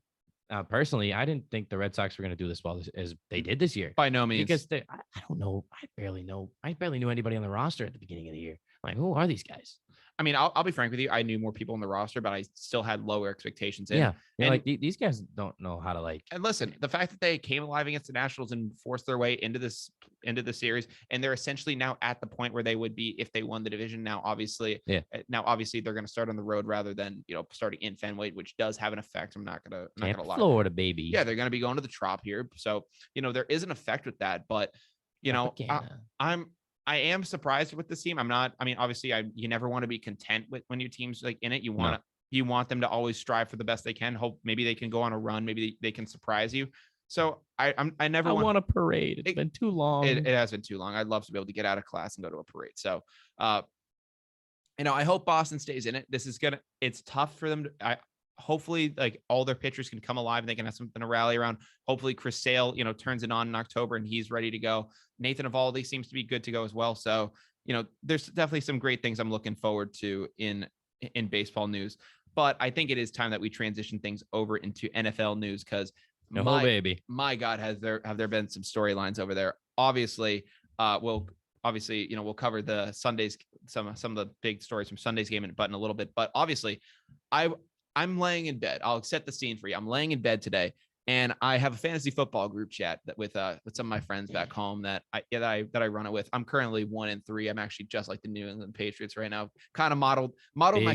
personally, I didn't think the Red Sox were going to do this well as they did this year. By no means. Because I don't know. I barely knew anybody on the roster at the beginning of the year. Like, who are these guys? I mean, I'll be frank with you. I knew more people on the roster, but I still had lower expectations. Yeah. And Like these guys don't know how to like. And listen, the fact that they came alive against the Nationals and forced their way into the series, and they're essentially now at the point where they would be if they won the division. Now, obviously, they're going to start on the road rather than starting in Fenway, which does have an effect. I'm not gonna lie. Florida, baby. Yeah, they're going to be going to the Trop here, so there is an effect with that. But I am surprised with this team. I'm not. I mean, obviously, you never want to be content with when your team's like in it. You want them to always strive for the best they can. Hope maybe they can go on a run. Maybe they can surprise you. So I want a parade. It's been too long. It has been too long. I'd love to be able to get out of class and go to a parade. So, I hope Boston stays in it. It's tough for them. Hopefully like all their pitchers can come alive and they can have something to rally around. Hopefully Chris Sale, turns it on in October and he's ready to go. Nathan Eovaldi seems to be good to go as well. So, there's definitely some great things I'm looking forward to in baseball news. But I think it is time that we transition things over into NFL news because my God, have there been some storylines over there? Obviously, we'll cover the Sundays, some of the big stories from Sunday's game in a little bit. But obviously, I'm laying in bed. I'll set the scene for you. I'm laying in bed today, and I have a fantasy football group chat with some of my friends back home that I run it with. I'm currently 1-3. I'm actually just like the New England Patriots right now. Kind of modeled my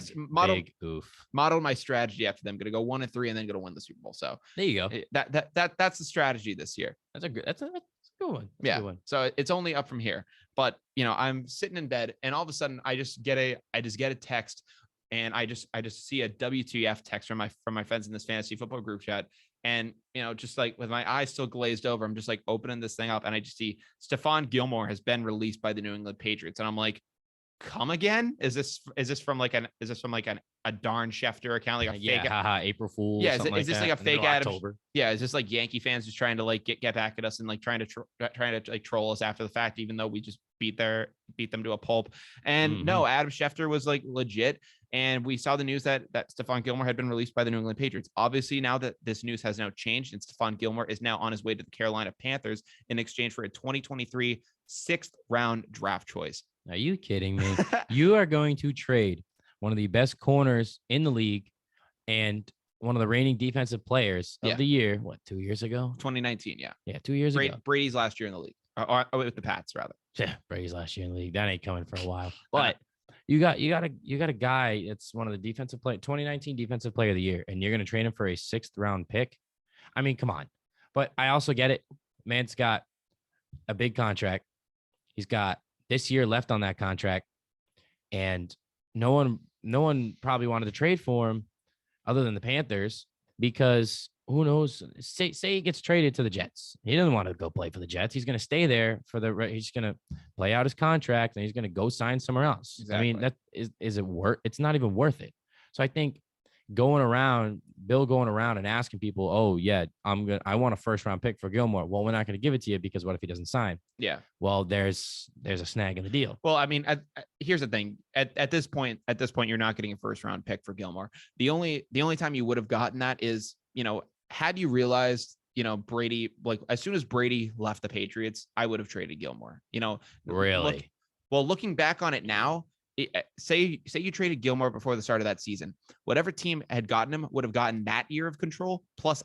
strategy after them. Going to go 1-3 and then going to win the Super Bowl. So there you go. That's the strategy this year. That's a good one. That's a good one. So it's only up from here. But I'm sitting in bed, and all of a sudden I just get a text. And I just see a WTF text from my friends in this fantasy football group chat. And, just like with my eyes still glazed over, I'm just like opening this thing up and I just see Stephon Gilmore has been released by the New England Patriots. And I'm like, come again? Is this from like a Darn Schefter account? Like a fake April Fool. Yeah. Is this like a fake Adam? Yeah. Is this like Yankee fans just trying to like get back at us and like trying to like troll us after the fact, even though we just beat them to a pulp? And no, Adam Schefter was like legit. And we saw the news that Stephon Gilmore had been released by the New England Patriots. Obviously, now that this news has now changed and Stephon Gilmore is now on his way to the Carolina Panthers in exchange for a 2023 6th round draft choice. Are you kidding me? You are going to trade one of the best corners in the league and one of the reigning defensive players of the year. 2 years ago? 2019, yeah. Yeah, 2 years ago. Brady's last year in the league. Or with the Pats, rather. Yeah, Brady's last year in the league. That ain't coming for a while. But you got a guy that's one of the 2019 defensive player of the year, and you're going to trade him for a 6th round pick. I mean, come on. But I also get it. Man's got a big contract. He's got this year left on that contract, and no one probably wanted to trade for him other than the Panthers because who knows? Say he gets traded to the Jets. He doesn't want to go play for the Jets. He's going to stay there he's going to play out his contract and he's going to go sign somewhere else. Exactly. I mean, that is it worth? It's not even worth it. So I think Bill going around and asking people, oh yeah, I want a 1st round pick for Gilmore. Well, we're not going to give it to you because what if he doesn't sign? Yeah. Well, there's a snag in the deal. Well, I mean, here's the thing. At this point, you're not getting a 1st round pick for Gilmore. The only time you would have gotten that is, had you realized, Brady, like as soon as Brady left the Patriots, I would have traded Gilmore, Really? Looking back on it now, say you traded Gilmore before the start of that season, whatever team had gotten him would have gotten that year of control plus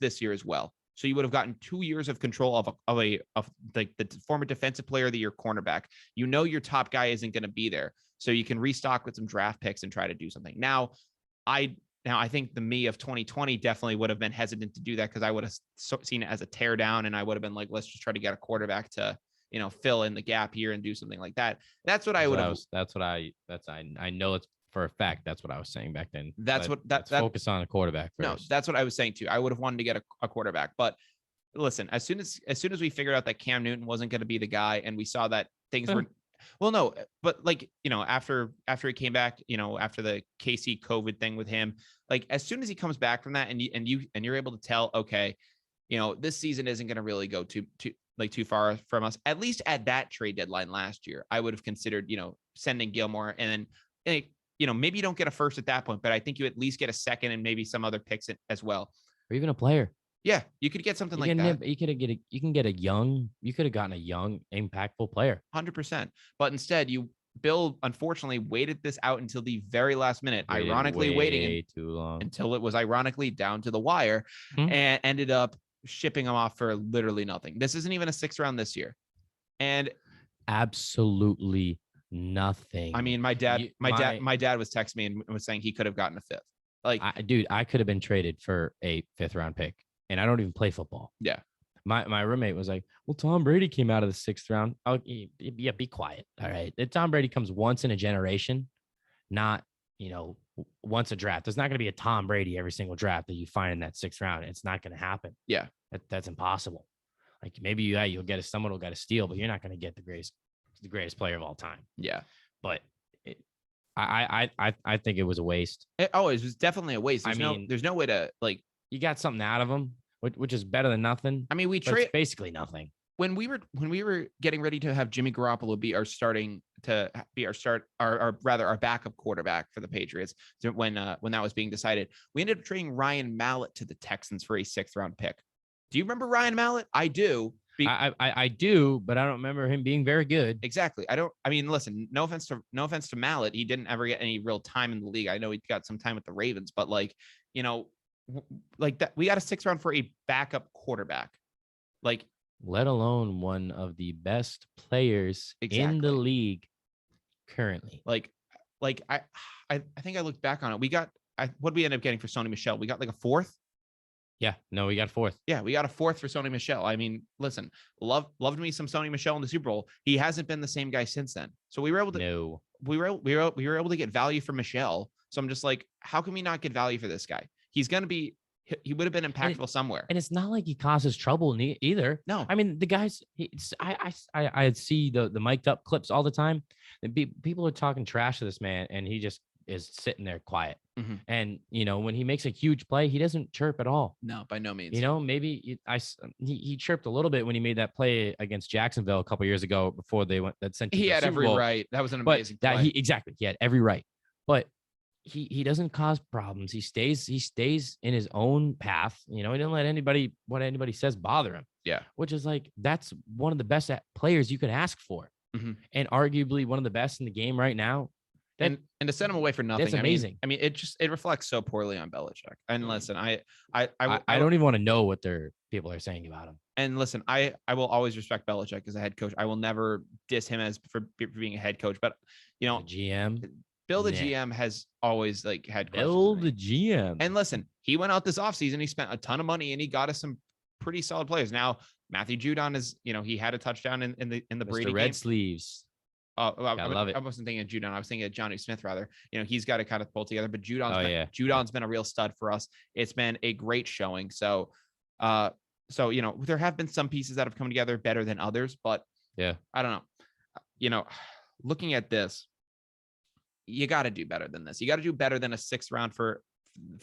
this year as well. So you would have gotten 2 years of control of like the former defensive player of the year cornerback. Your top guy isn't going to be there. So you can restock with some draft picks and try to do something. Now I think the me of 2020 definitely would have been hesitant to do that because I would have seen it as a tear down and I would have been like, let's just try to get a quarterback to, fill in the gap here and do something like that. That's what I would have. I know it's for a fact. That's what I was saying back then. Let's focus on a quarterback first. No, that's what I was saying too. I would have wanted to get a quarterback, but listen, as soon as we figured out that Cam Newton wasn't going to be the guy and we saw that things were, well, no, but like, after he came back, after the KC COVID thing with him, like as soon as he comes back from that and you're able to tell, okay, this season isn't going to really go too far from us. At least at that trade deadline last year, I would have considered, sending Gilmore and then, maybe you don't get a 1st at that point, but I think you at least get a 2nd and maybe some other picks as well. Or even a player. Yeah, you could get something like that. You could have gotten a young, impactful player. 100%. But instead, you Bill unfortunately waited this out until the very last minute, ironically waiting too long until it was ironically down to the wire, and ended up shipping him off for literally nothing. This isn't even a 6th round this year. And absolutely nothing. I mean, my dad was texting me and was saying he could have gotten a 5th. Like, dude, I could have been traded for a 5th round pick, and I don't even play football. Yeah. My roommate was like, well, Tom Brady came out of the 6th round. Oh, yeah, be quiet. All right. Tom Brady comes once in a generation, not, once a draft. There's not going to be a Tom Brady every single draft that you find in that 6th round. It's not going to happen. Yeah. That's impossible. Like, maybe you'll get someone will get a steal, but you're not going to get the greatest player of all time. Yeah. But I think it was a waste. It was definitely a waste. There's no way to, like, you got something out of him, which is better than nothing. I mean, basically nothing. When we were getting ready to have Jimmy Garoppolo be our backup quarterback for the Patriots, when that was being decided, we ended up trading Ryan Mallett to the Texans for a 6th round pick. Do you remember Ryan Mallett? I do. I do, but I don't remember him being very good. Exactly. I mean, listen, no offense to Mallett. He didn't ever get any real time in the league. I know he got some time with the Ravens, but like that, we got a 6th round for a backup quarterback. Like, let alone one of the best players in the league currently. Like I think I looked back on it. What did we end up getting for Sony Michel? We got like a 4th. Yeah, no, we got a 4th. Yeah, we got a 4th for Sony Michel. I mean, listen, loved me some Sony Michel in the Super Bowl. He hasn't been the same guy since then. So we were able to we were able to get value for Michel. So I'm just like, how can we not get value for this guy? He would have been impactful somewhere. And it's not like he causes trouble either. No, I mean, the guys. I see the mic'd up clips all the time. And people are talking trash to this man, and he just is sitting there quiet. Mm-hmm. And when he makes a huge play, he doesn't chirp at all. No, by no means. Maybe he chirped a little bit when he made that play against Jacksonville a couple years ago before they went that sent. He had every right. That was an amazing play. He had every right, but he doesn't cause problems. He stays in his own path. He didn't let what anybody says bother him. Yeah, which is like, that's one of the best players you can ask for, and arguably one of the best in the game right now. And to send him away for nothing, that's amazing. I mean, it reflects so poorly on Belichick. And listen, I don't even want to know what their people are saying about him. And listen, I will always respect Belichick as a head coach. I will never diss him for being a head coach. But the GM, Bill the GM has always like had Bill the GM. And listen, he went out this offseason. He spent a ton of money and he got us some pretty solid players. Now Matthew Judon is, he had a touchdown in the Brady red game. Sleeves. I love it. I wasn't thinking of Judon. I was thinking of Johnny Smith rather. He's got to kind of pull together. But Judon's been a real stud for us. It's been a great showing. So, there have been some pieces that have come together better than others. But yeah, I don't know. Looking at this, you got to do better than this. You got to do better than a 6th round for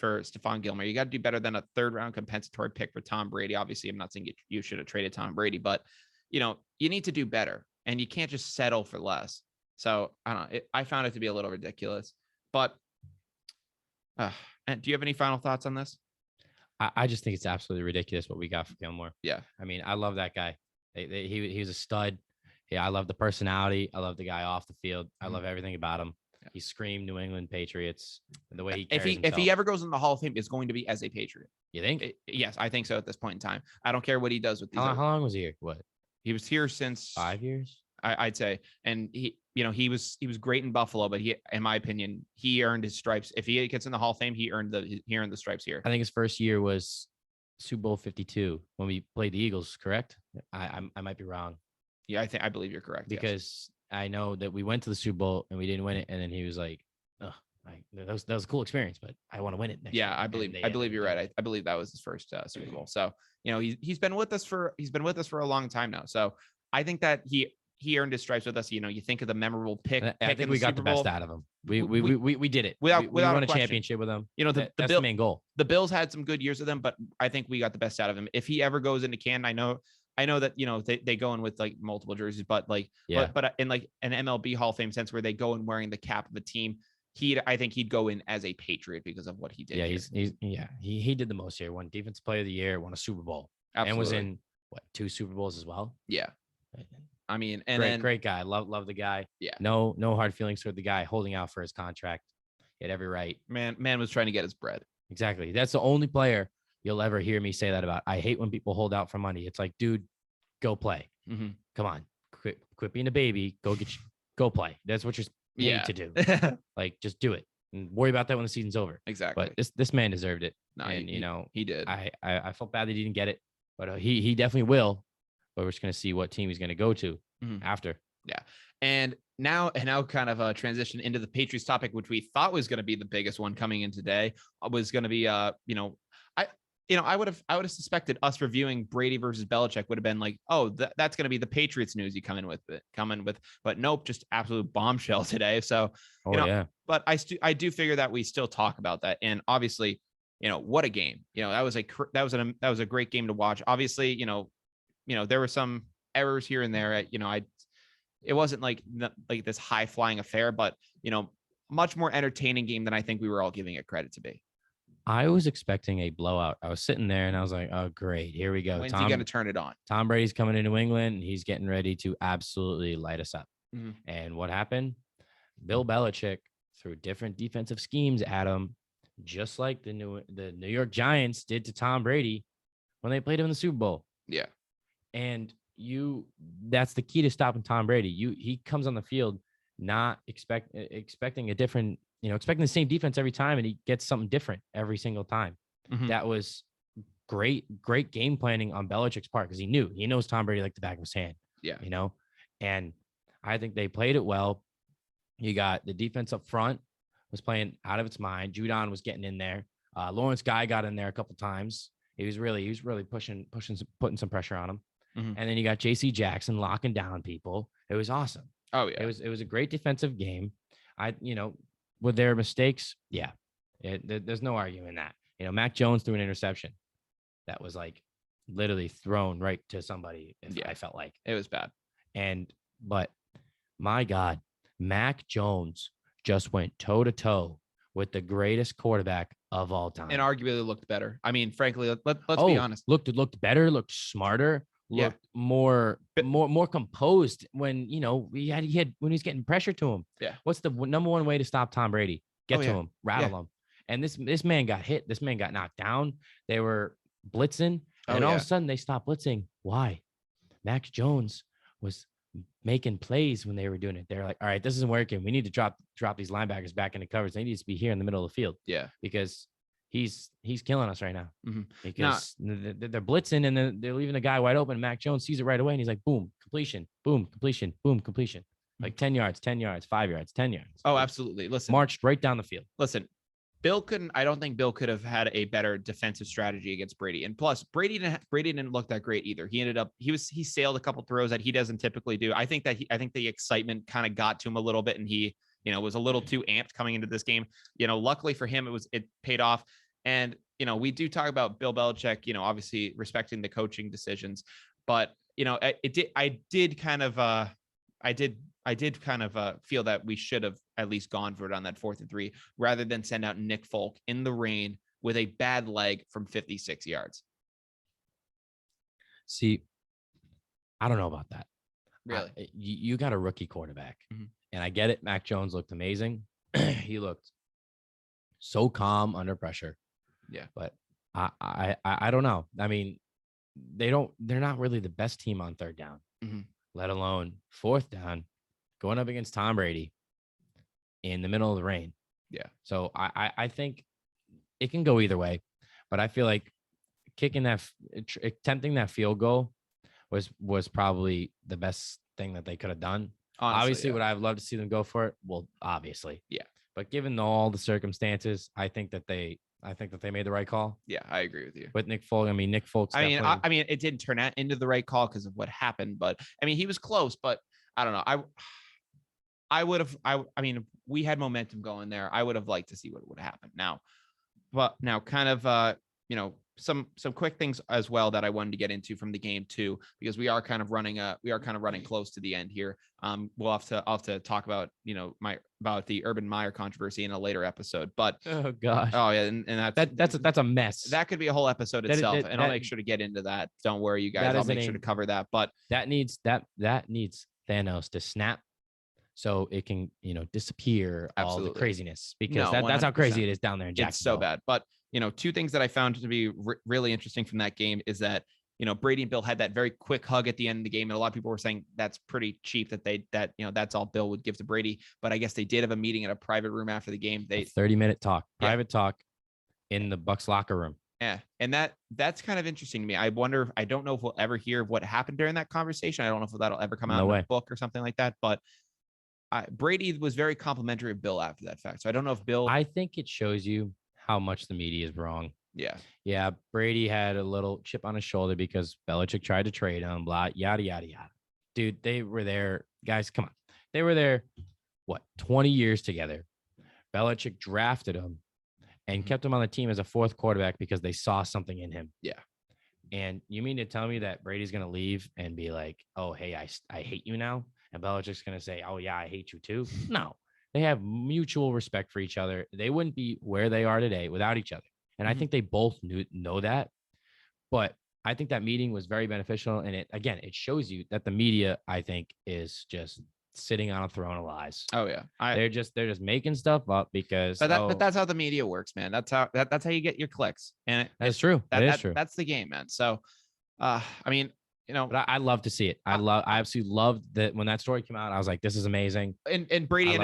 Stephon Gilmore. You got to do better than a 3rd round compensatory pick for Tom Brady. Obviously, I'm not saying you should have traded Tom Brady, but you need to do better. And you can't just settle for less. So I don't know. I found it to be a little ridiculous. But and do you have any final thoughts on this? I just think it's absolutely ridiculous what we got for Gilmore. Yeah. I mean, I love that guy. He was a stud. Yeah, I love the personality. I love the guy off the field. I love everything about him. Yeah. He screamed New England Patriots. The way he carries himself. If he ever goes in the Hall of Fame, it's going to be as a Patriot. You think? Yes, I think so. At this point in time, I don't care what he does with these. How long was he here? What? He was here since 5 years. I'd say, and he was great in Buffalo, but in my opinion, he earned his stripes. If he gets in the Hall of Fame, he earned the stripes here. I think his first year was Super Bowl 52 when we played the Eagles. Correct? I might be wrong. Yeah, I believe you're correct. Because I know that we went to the Super Bowl and we didn't win it, and then he was like, "Oh, that was a cool experience, but I want to win it next year." I believe you're right. I believe that was his first Super Bowl. So he's been with us for a long time now. So I think that he earned his stripes with us. You think of the memorable pick. I think we got the best out of him. We did it. We won a championship with him. That's the main goal. The Bills had some good years with him, but I think we got the best out of him. If he ever goes into Canton, I know that they go in with like multiple jerseys, but in like an MLB Hall of Fame sense where they go in wearing the cap of a team, I think he'd go in as a Patriot because of what he did. Yeah, he did the most here. Won Defensive Player of the Year, won a Super Bowl, Absolutely. and was in 2 Super Bowls as well. Yeah. I mean, great guy. Love the guy. Yeah. No hard feelings toward the guy holding out for his contract. He had every right. Man was trying to get his bread. Exactly. That's the only player you'll ever hear me say that about. I hate when people hold out for money. It's like, dude, go play. Mm-hmm. Come on. Quit being a baby. Go play. That's what you're paid to do. Like, just do it and worry about that when the season's over. Exactly. But this man deserved it. No, and he did. I felt bad that he didn't get it, but he definitely will. But we're just gonna see what team he's gonna go to after. Yeah. And now kind of a transition into the Patriots topic, which we thought was going to be the biggest one coming in today, was going to be, I would have suspected us reviewing Brady versus Belichick would have been like, oh, that's going to be the Patriots news you come in with, but nope, just absolute bombshell today. So, but I do figure that we still talk about that. And obviously, what a game, that was a great game to watch. Obviously, there were some errors here and there. It wasn't like this high flying affair, but much more entertaining game than I think we were all giving it credit to be. I was expecting a blowout. I was sitting there and I was like, oh, great. Here we go. When's he going to turn it on? Tom Brady's coming into New England. And he's getting ready to absolutely light us up. Mm-hmm. And what happened? Bill Belichick threw different defensive schemes at him, just like the New York Giants did to Tom Brady when they played him in the Super Bowl. Yeah. And that's the key to stopping Tom Brady. He comes on the field not expecting a different, expecting the same defense every time, and he gets something different every single time. Mm-hmm. That was great game planning on Belichick's part, because he knows Tom Brady like the back of his hand. Yeah. And I think they played it well. You got the defense up front was playing out of its mind. Judon was getting in there. Lawrence Guy got in there a couple times. He was really putting some pressure on him. Mm-hmm. And then you got JC Jackson locking down people. It was awesome. Oh yeah. It was a great defensive game. With their mistakes, yeah, there's no arguing that. Mac Jones threw an interception that was like literally thrown right to somebody. I felt like it was bad. But my God, Mac Jones just went toe to toe with the greatest quarterback of all time, and arguably looked better. I mean, frankly, let's be honest. Looked better, looked smarter. Looked more composed when he had when he's getting pressure to him. Yeah. What's the number one way to stop Tom Brady? Get to him, rattle him. And this man got hit. This man got knocked down. They were blitzing, and all of a sudden they stopped blitzing. Why? Max Jones was making plays when they were doing it. They're like, all right, this isn't working. We need to drop these linebackers back into coverage. They need to be here in the middle of the field. Yeah. Because he's killing us right now, because they're blitzing and then they're leaving a guy wide open. Mac Jones sees it right away and he's like, boom, completion, boom, completion, boom, completion. Like 10 yards, 5 yards, 10 yards. Oh, absolutely. Listen, marched right down the field. Listen, I don't think Bill could have had a better defensive strategy against Brady. And plus, Brady didn't look that great either. He sailed a couple throws that he doesn't typically do. I think the excitement kind of got to him a little bit, and he was a little too amped coming into this game. Luckily for him, it paid off. And, we do talk about Bill Belichick, obviously respecting the coaching decisions, but, I did kind of feel that we should have at least gone for it on that 4th and 3, rather than send out Nick Folk in the rain with a bad leg from 56 yards. See, I don't know about that. Really? You got a rookie quarterback, and I get it. Mac Jones looked amazing. He looked so calm under pressure. Yeah. But I don't know. I mean, they're not really the best team on 3rd down, let alone 4th down, going up against Tom Brady in the middle of the rain. Yeah. So I think it can go either way, but I feel like attempting that field goal was probably the best thing that they could have done. Honestly, obviously, would I have loved to see them go for it? Well, obviously. Yeah. But given all the circumstances, I think that they made the right call. Yeah, I agree with you. With Nick Folk, Nick Folk's. I mean, it didn't turn out into the right call because of what happened, but he was close. But I don't know. I would have. We had momentum going there. I would have liked to see what would happen now. But now, kind of, some quick things as well that I wanted to get into from the game too, because we are kind of running close to the end here. I'll have to talk about, about the Urban Meyer controversy in a later episode, but oh gosh, oh yeah. And that's a mess. That could be a whole episode itself. And I'll make sure to get into that. Don't worry, you guys. I'll make sure to cover that, but that needs Thanos to snap so it can, disappear all the craziness, because that's how crazy it is down there in Jacksonville. It's so bad. But, two things that I found to be really interesting from that game is that, Brady and Bill had that very quick hug at the end of the game. And a lot of people were saying that's pretty cheap that's all Bill would give to Brady. But I guess they did have a meeting in a private room after the game. 30-minute talk, private talk in the Bucs locker room. Yeah. And that's kind of interesting to me. I don't know if we'll ever hear what happened during that conversation. I don't know if that'll ever come out in a book or something like that, but Brady was very complimentary of Bill after that fact. So I don't know if Bill. I think it shows you how much the media is wrong. Yeah. Yeah. Brady had a little chip on his shoulder because Belichick tried to trade him, blah, yada, yada, yada. Dude, they were there. Guys, come on. They were there, 20 years together. Belichick drafted him and kept him on the team as a fourth quarterback because they saw something in him. Yeah. And you mean to tell me that Brady's going to leave and be like, oh, hey, I hate you now? And Belichick's going to say, oh, yeah, I hate you too. No, they have mutual respect for each other. They wouldn't be where they are today without each other. And I think they both know that. But I think that meeting was very beneficial. And it shows you that the media, I think, is just sitting on a throne of lies. Oh yeah. They're just making stuff up because but that's how the media works, man. That's how you get your clicks. And that's true. That is true. That's the game, man. So I mean, but I love to see it. I absolutely loved that when that story came out. I was like, this is amazing. And Brady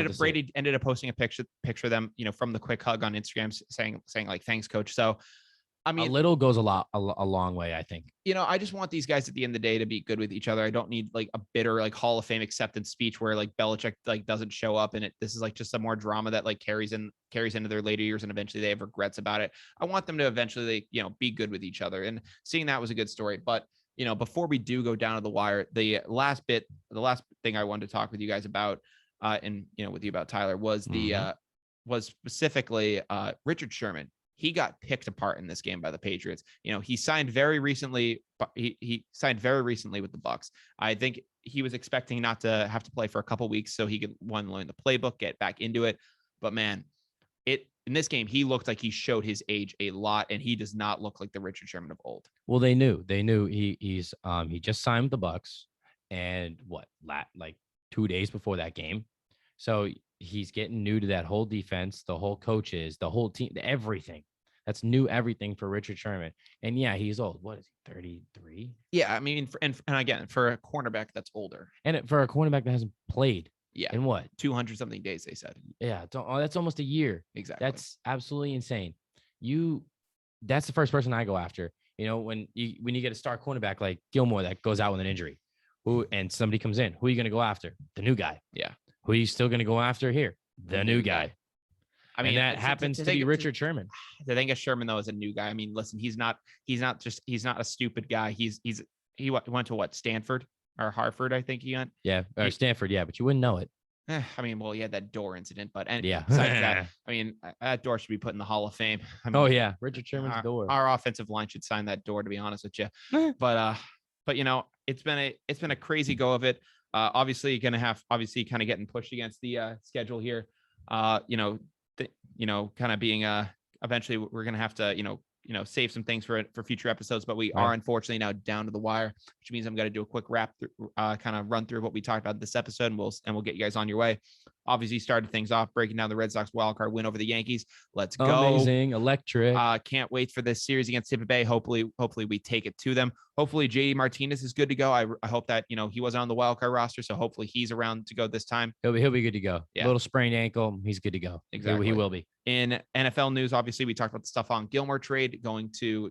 ended up posting a picture of them, from the quick hug on Instagram saying like, thanks, coach. So I mean, a little goes a long way, I think. I just want these guys at the end of the day to be good with each other. I don't need like a bitter like Hall of Fame acceptance speech where like Belichick like doesn't show up and this is like just some more drama that like carries into their later years and eventually they have regrets about it. I want them to eventually be good with each other, and seeing that was a good story. But before we do go down to the wire, the last thing I wanted to talk with you guys about, and with you about Tyler was was specifically Richard Sherman. He got picked apart in this game by the Patriots. He signed very recently. He signed very recently with the Bucs. I think he was expecting not to have to play for a couple weeks so he could learn the playbook, get back into it. But man, in this game, he looked like he showed his age a lot, and he does not look like the Richard Sherman of old. Well, they knew he just signed with the Bucs, and like 2 days before that game. So he's getting new to that whole defense, the whole coaches, the whole team, everything. That's new everything for Richard Sherman. And yeah, he's old. What is he, 33? Yeah, I mean, and again, for a cornerback that's older. And for a cornerback that hasn't played. Yeah. In what? 200 something days, they said. Yeah. That's almost a year. Exactly. That's absolutely insane. That's the first person I go after. When you get a star cornerback like Gilmore that goes out with an injury, and somebody comes in, who are you going to go after? The new guy. Yeah. Who are you still going to go after here? The new guy. I mean, that happens to be Richard Sherman. The thing is, Sherman though is a new guy. I mean, listen, he's not a stupid guy. He went to Stanford or Harvard, I think he went. Yeah, or Stanford. Yeah, but you wouldn't know it. I mean, well, he had that door incident, but yeah. Besides that, I mean, that door should be put in the Hall of Fame. I mean, oh yeah, Richard Sherman's door. Our offensive line should sign that door, to be honest with you. But it's been a crazy go of it. Obviously, kind of getting pushed against the schedule here. Kind of being eventually we're gonna have to save some things for future episodes, but we are unfortunately now down to the wire, which means I'm going to do a quick kind of run through what we talked about in this episode, and we'll get you guys on your way. Obviously started things off breaking down the Red Sox wildcard win over the Yankees. Let's go. Amazing. Electric. Can't wait for this series against Tampa Bay. Hopefully we take it to them. Hopefully JD Martinez is good to go. I hope that, he wasn't on the wildcard roster, so hopefully he's around to go this time. He'll be good to go. Yeah. Little sprained ankle. He's good to go. Exactly. He will be. In NFL news, obviously, we talked about the Stephon Gilmore trade going to,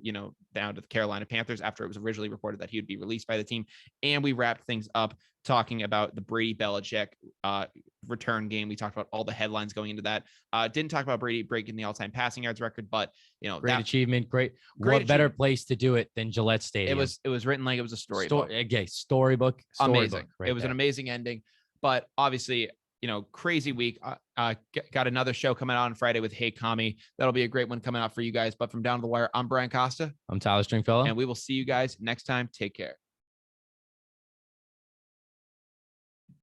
down to the Carolina Panthers after it was originally reported that he would be released by the team. And we wrapped things up talking about the Brady Belichick return game. We talked about all the headlines going into that. Didn't talk about Brady breaking the all-time passing yards record, but great achievement. Great. What better place to do it than Gillette Stadium? It was written like it was a storybook. Storybook. Amazing. Right, it was an amazing ending, but obviously, crazy week. Got another show coming out on Friday with Hey Kami. That'll be a great one coming out for you guys. But from Down to the Wire, I'm Brian Costa. I'm Tyler Stringfellow. And we will see you guys next time. Take care.